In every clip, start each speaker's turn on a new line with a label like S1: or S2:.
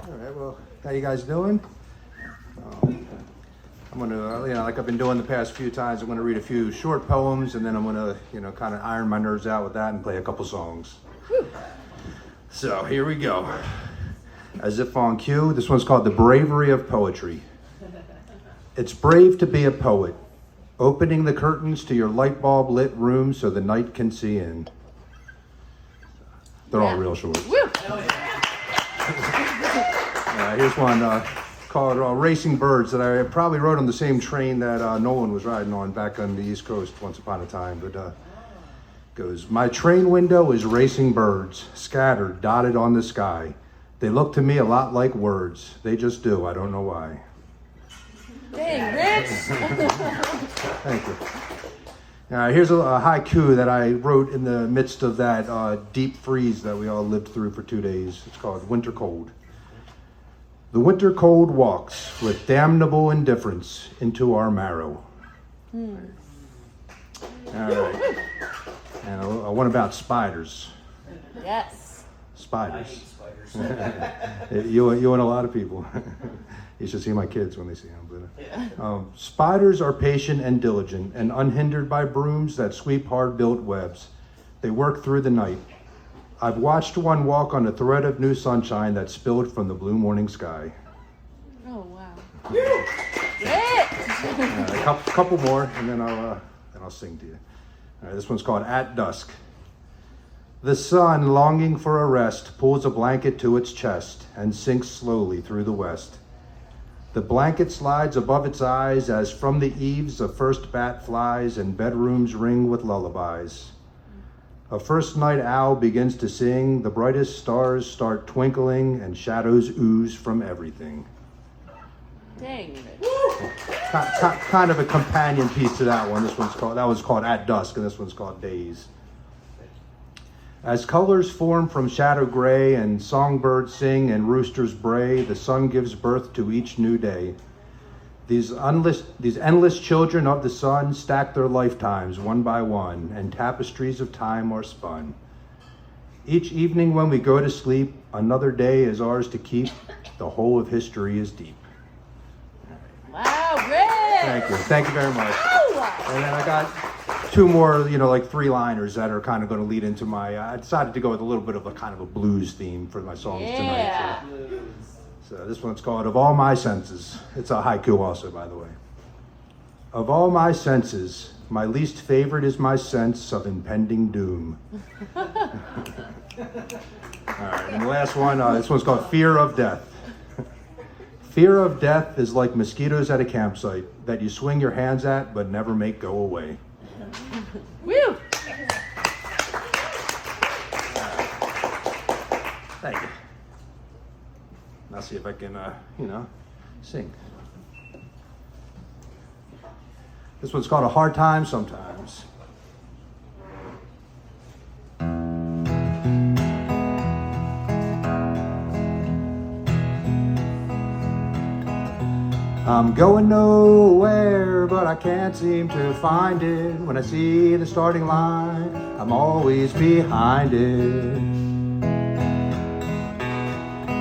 S1: All right, well, how you guys doing? I'm gonna, like I've been doing the past few times, I'm gonna read a few short poems and then I'm gonna, kind of iron my nerves out with that and play a couple songs. Whew. So here we go. As if on cue, this one's called The Bravery of Poetry. It's brave to be a poet, opening the curtains to your light bulb lit room so the night can see in. They're all real short.
S2: Woo.
S1: Here's one called Racing Birds that I probably wrote on the same train that Nolan was riding on back on the East Coast once upon a time. But goes, my train window is racing birds, scattered, dotted on the sky. They look to me a lot like words. They just do. I don't know why.
S2: Dang, Rich!
S1: Thank you. Here's a haiku that I wrote in the midst of that deep freeze that we all lived through for 2 days. It's called Winter Cold. The winter cold walks with damnable indifference into our marrow. All right. And one about spiders.
S2: Yes.
S1: Spiders. you and a lot of people. You should see my kids when they see them. But, spiders are patient and diligent and unhindered by brooms that sweep hard-built webs. They work through the night. I've watched one walk on a thread of new sunshine that spilled from the blue morning sky.
S2: Oh, wow. Rich!
S1: A couple more, and then I'll sing to you. All right, this one's called At Dusk. The sun, longing for a rest, pulls a blanket to its chest and sinks slowly through the west. The blanket slides above its eyes as from the eaves a first bat flies and bedrooms ring with lullabies. A first night owl begins to sing, the brightest stars start twinkling and shadows ooze from everything.
S2: Dang, Rich.
S1: Kind of a companion piece to that one. That was called At Dusk, and this one's called Days. As colors form from shadow gray and songbirds sing and roosters bray, the sun gives birth to each new day. These endless children of the sun stack their lifetimes one by one, and tapestries of time are spun. Each evening when we go to sleep, another day is ours to keep. The whole of history is deep.
S2: Wow, Rich!
S1: Thank you very much.
S2: Ow!
S1: And then I got two more, like three-liners that are kind of going to lead into I decided to go with a little bit of a kind of a blues theme for my songs tonight. So this one's called Of All My Senses. It's a haiku also, by the way. Of all my senses, my least favorite is my sense of impending doom. All right, and the last one, this one's called Fear of Death. Fear of death is like mosquitoes at a campsite that you swing your hands at but never make go away.
S2: Woo!
S1: Thank you. I'll see if I can, sing. This one's called A Hard Time Sometimes. I'm going nowhere, but I can't seem to find it. When I see the starting line, I'm always behind it.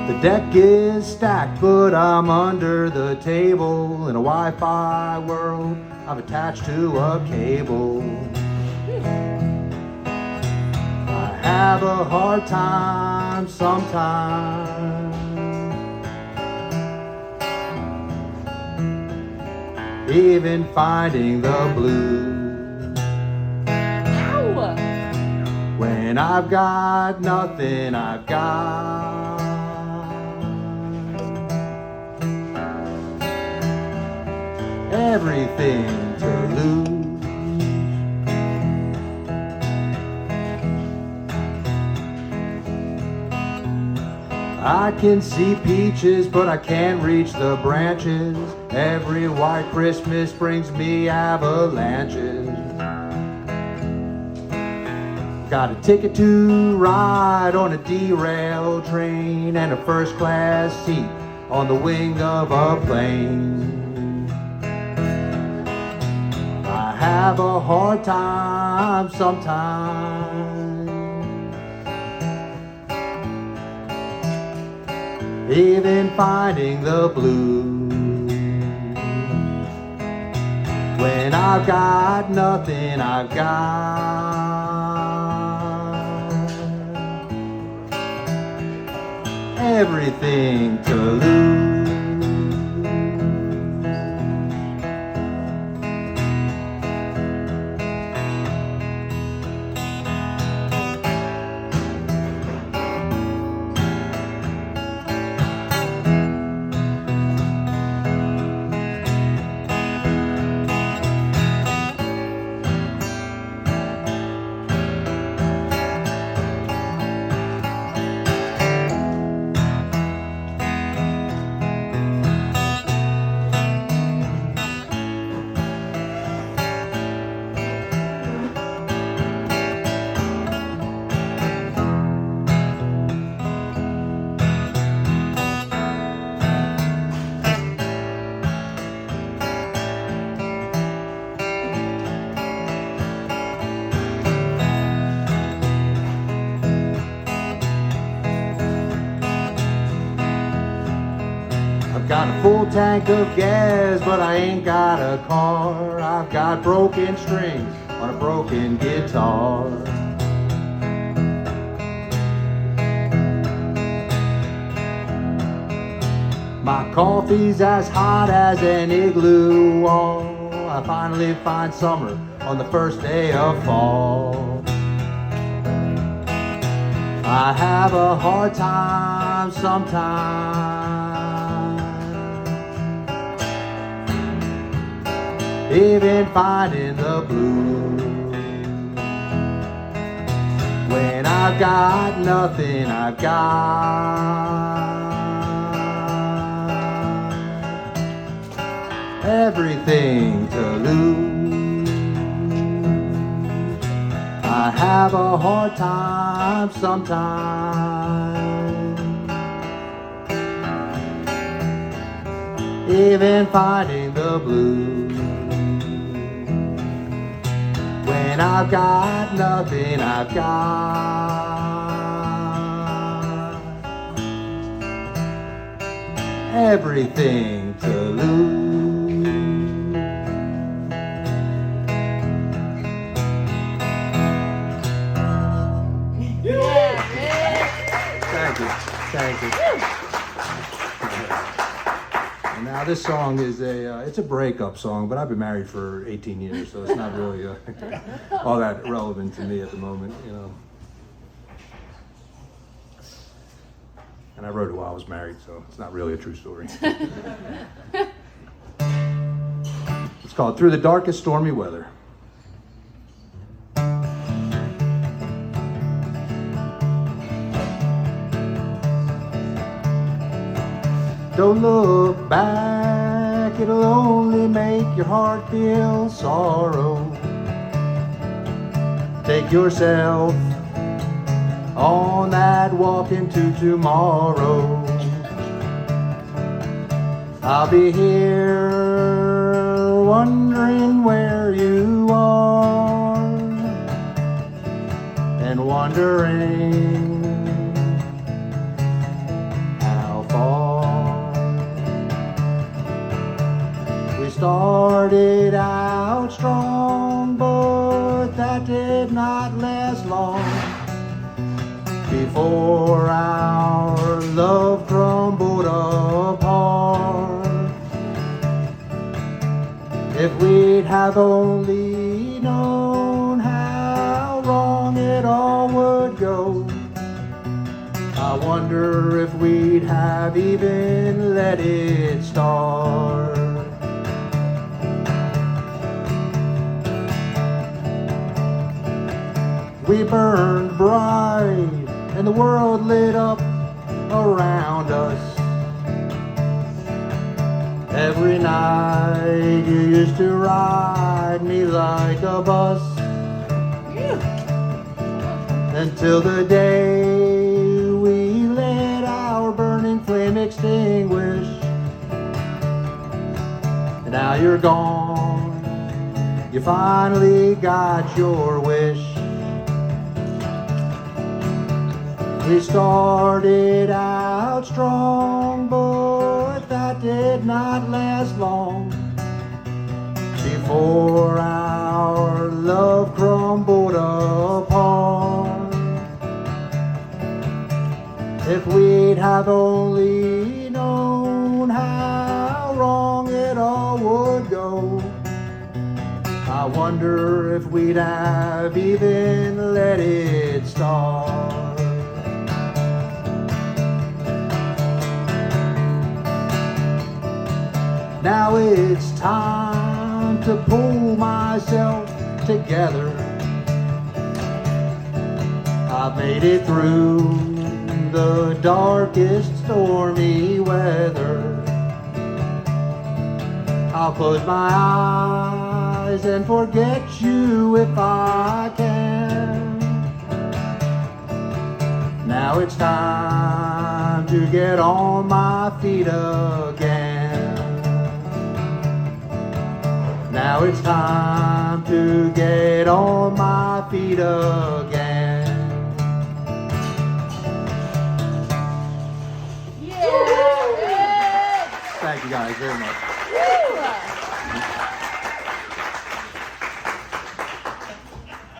S1: The deck is stacked, but I'm under the table. In a Wi-Fi world, I'm attached to a cable. I have a hard time sometimes. Even finding the blues.
S2: Ow!
S1: When I've got nothing, I've got everything to lose. I can see peaches, but I can't reach the branches. Every white Christmas brings me avalanches. Got a ticket to ride on a derailed train and a first class seat on the wing of a plane. I have a hard time sometimes. even finding the blues. When I've got nothing, I've got everything to lose. Got a full tank of gas, but I ain't got a car. I've got broken strings on a broken guitar. My coffee's as hot as an igloo wall. I finally find summer on the first day of fall. I have a hard time sometimes even finding the blues. When I've got nothing, I've got everything to lose. I have a hard time sometimes even finding the blues. When I've got nothing, I've got everything to lose.
S2: Yeah, Rick.
S1: Thank you. Thank you. And now this song is it's a breakup song, but I've been married for 18 years, so it's not really all that relevant to me at the moment, you know. And I wrote it while I was married, so it's not really a true story. It's called Through the Darkest Stormy Weather. Don't look back, it'll only make your heart feel sorrow. Take yourself on that walk into tomorrow. I'll be here wondering where you are and wondering how far. We started out strong, but that did not last long. Before our love crumbled apart. If we'd have only known how wrong it all would go, I wonder if we'd have even let it start. We burned bright and the world lit up around us. Every night you used to ride me like a bus. Until the day we let our burning flame extinguish. And now you're gone, you finally got your wish. We started out out strong, but that did not last long. Before our love crumbled apart. If we'd have only known how wrong it all would go, I wonder if we'd have even let it start. Now it's time to pull myself together. I've made it through the darkest stormy weather. I'll close my eyes and forget you if I can. Now it's time to get on my feet again. Now it's time to get on my feet again.
S2: Yeah.
S1: Thank you guys very much.
S2: Woo.